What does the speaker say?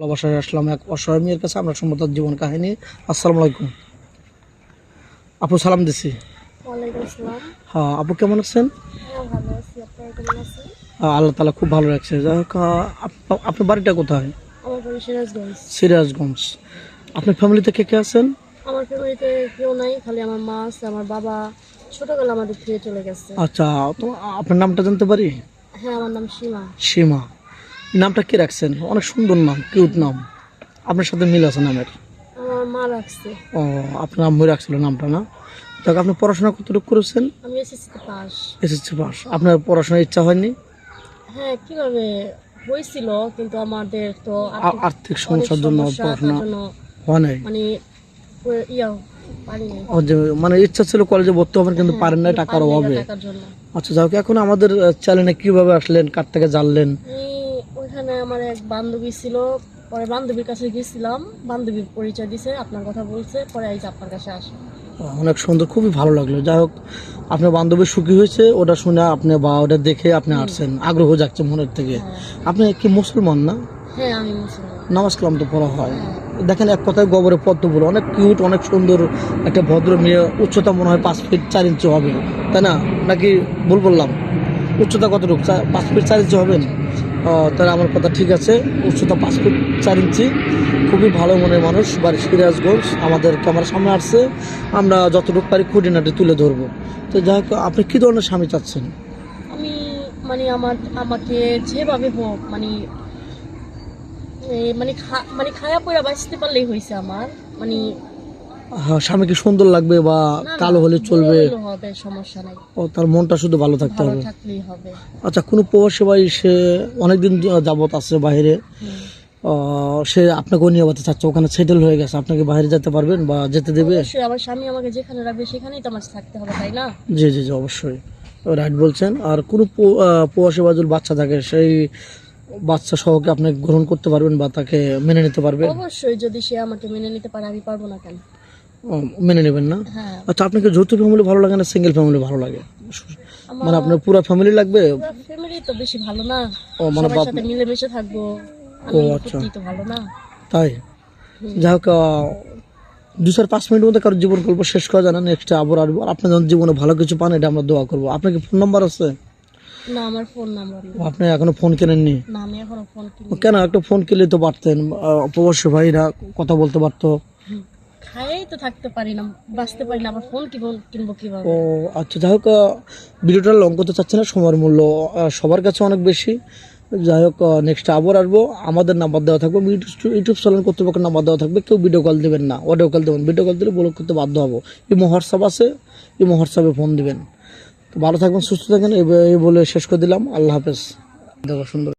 ভালোবাসায় আসলাম এক অসহায় মেয়ের কাছে। আমরা শুনবো তার জীবন কাহিনী। আসসালামু আলাইকুম আপু, সালাম দিছি। ওয়ালাইকুম আসসালাম। হ্যাঁ আপু, কেমন আছেন? হ্যাঁ, ভালো আছি। আপনারা কেমন আছেন? আল্লাহ তালা খুব ভালো রাখছে। যাই হোক, আপনার বাড়িটা কোথায়? আমার বাড়ি সিরাজগঞ্জ। সিরাজগঞ্জ। আপনার ফ্যামিলিতে কে কে আছেন? আমার ফ্যামিলিতে কেউ নাই, খালি আমার মা আছে। আমার বাবা ছোটবেলা আমাদের ফিরে চলে গেছে। আচ্ছা, তো আপনার নামটা জানতে পারি? হ্যাঁ, আমার নাম সীমা। সীমা। এই নামটা কে রাখছেন? অনেক সুন্দর নাম, কিউট নাম। আপনার সাথে মিল আছে নামের? আমার মা রাখছে। ও, আপনার আম্মু রাখছিল নামটা না? দেখ, আপনি পড়াশোনা কতটুকু করেছেন? আমি এসএসসি পাস। SSC pass. আপনার পড়াশোনার ইচ্ছা হয়নি? হ্যাঁ, কিভাবে হয়েছিল, কিন্তু আমাদের তো আর্থিক অনেক সমস্যার জন্য সমস্যা, তার পড়াশোনা জন্য হয় নাই। মানে ইয়া পারিনি। ও যে মানে ইচ্ছা ছিল কলেজে ভর্তি হবেন, কিন্তু হ্যাঁ, পারেন না কিন্তু টাকার পারিনি অভাবে। টাকার জন্য। আচ্ছা, যাই হোক, এখন আমাদের চ্যানেলে কিভাবে আসলেন, কার থেকে জানলেন? ওইখানে আমার এক বান্ধবী ছিল, পরে বান্ধবীর কাছে গেছিলাম, বান্ধবী পরিচয় দিছে, আপনার কথা বলছে, পরে এই যে আপনার কাছে আসি। অনেক সুন্দর, খুবই ভালো লাগলো। যাই হোক, আপনার বান্ধবী সুখী হয়েছে, ওটা শুনে আপনি বা ওটা দেখে আপনি আসছেন, আগ্রহ যাচ্ছে মনের থেকে। আপনি কি মুসলমান না? হ্যাঁ, আমি মুসলমান। নামাজ কালাম তো পড়া হয়। হ্যাঁ। দেখেন, এক কথায় গোবরে পদ্ম ফুল, অনেক কিউট, অনেক সুন্দর একটা ভদ্র মেয়ে। উচ্চতা মনে হয় 5 ফিট 4 ইঞ্চি হবে, তাই না? নাকি ভুল বললাম? উচ্চতা কতটুকু? 5 ফিট 4 ইঞ্চি হবেন? তাহলে আমার কথা ঠিক আছে। উচ্চতা 5 ফিট 4 ইঞ্চি, খুবই ভালো মনের মানুষ। বাড়ি সিরাজগঞ্জ। আমাদের ক্যামেরার সামনে আসছে, আমরা যতটুকু পারি খুঁটিনাটি তুলে ধরবো। তো যাই হোক, আপনি কী ধরনের স্বামী চাচ্ছেন? আমি মানে আমাকে যেভাবে হোক, মানে মানে খায়া পয়রা বাঁচতে পারলেই হয়েছে আমার। মানে হ্যাঁ, স্বামীকে সুন্দর লাগবে বা না, কালো হলে বুড়ো চলবে? হইলেও হবে, সমস্যা নাই। ও, তার মনটা শুধু ভালো থাকতে ভালো হবে। থাকলেই হবে। আচ্ছা, কোনো প্রবাসী ভাই, সে অনেকদিন যাবত আছে বাইরে, সে আপনাকেও নিয়ে যেতে চাচ্ছে, ওখানে সেটেল হয়ে গেছে, আপনাকে বাইরে যেতে পারবেন বা যেতে দেবে? অবশ্যই, আমার স্বামী আমাকে যেখানে রাখবে সেখানেই তো আমার থাকতে হবে, তাই না? জি জি জি, অবশ্যই রাইট বলছেন। আর কোনো প্রবাসী বাজুর বাচ্চা থাকে, সেই বাচ্চা সহকে আপনি গ্রহণ করতে পারবেন বা তাকে মেনে নিতে পারবেন? অবশ্যই, যদি সে আমাকে মেনে নিতে পারে, আমি পারবো না কেন? মেনে নেবেন না? হ্যাঁ। আচ্ছা, আপনাকে যৌথ ফ্যামিলি ভালো লাগে না সিঙ্গেল ফ্যামিলি ভালো লাগে? আমার মানে আপনার পুরো ফ্যামিলি লাগবে? ফ্যামিলি তো বেশি ভালো না? ও, মানে সবার সাথে মিলেমিশে থাকবো, আমি আচ্ছা, সত্যি তো ভালো না? তাই? যাই হোক, 2-4-5 মিনিটের মধ্যে কারো জীবন গল্প শেষ করা যায় না। নেক্সট আবার আসবো। আর আপনি যখন জীবনে ভালো কিছু পান, এটা আমরা দোয়া করবো। আপনার কি ফোন নাম্বার আছে? না, আমার ফোন নাম্বার নেই। আপনি এখনো ফোন কেনেননি? না, আমি এখনো ফোন কিনি। কেন? একটা ফোন কিনলে তো পারতেন, প্রবাসী ভাইরা কথা বলতে পারতো। খাইয়েই তো থাকতে পারি না, বাঁচতে পারি না, আবার ফোন কিনবো কিভাবে? ও আচ্ছা, যাই হোক, ভিডিওটা লং করতে চাচ্ছি না, সময়ের মূল্য সবার কাছে অনেক বেশি। যাই হোক, নেক্সট আবার আসবো। আমাদের নাম্বার দেওয়া থাকবে, ইউটিউব চ্যানেল কর্তৃপক্ষের নাম্বার দেওয়া থাকবে। কেউ ভিডিও কল দেবেন না, অডিও কল দেবেন। ভিডিও কল দিলে ব্লক করতে বাধ্য হবো। ইমো হোয়াটসঅ্যাপ আছে, ইমো হোয়াটসঅ্যাপে ফোন দিবেন। তো ভালো থাকবেন, সুস্থ থাকেন, এই বলে শেষ করে দিলাম। আল্লাহ হাফেজ। দেখো সুন্দর।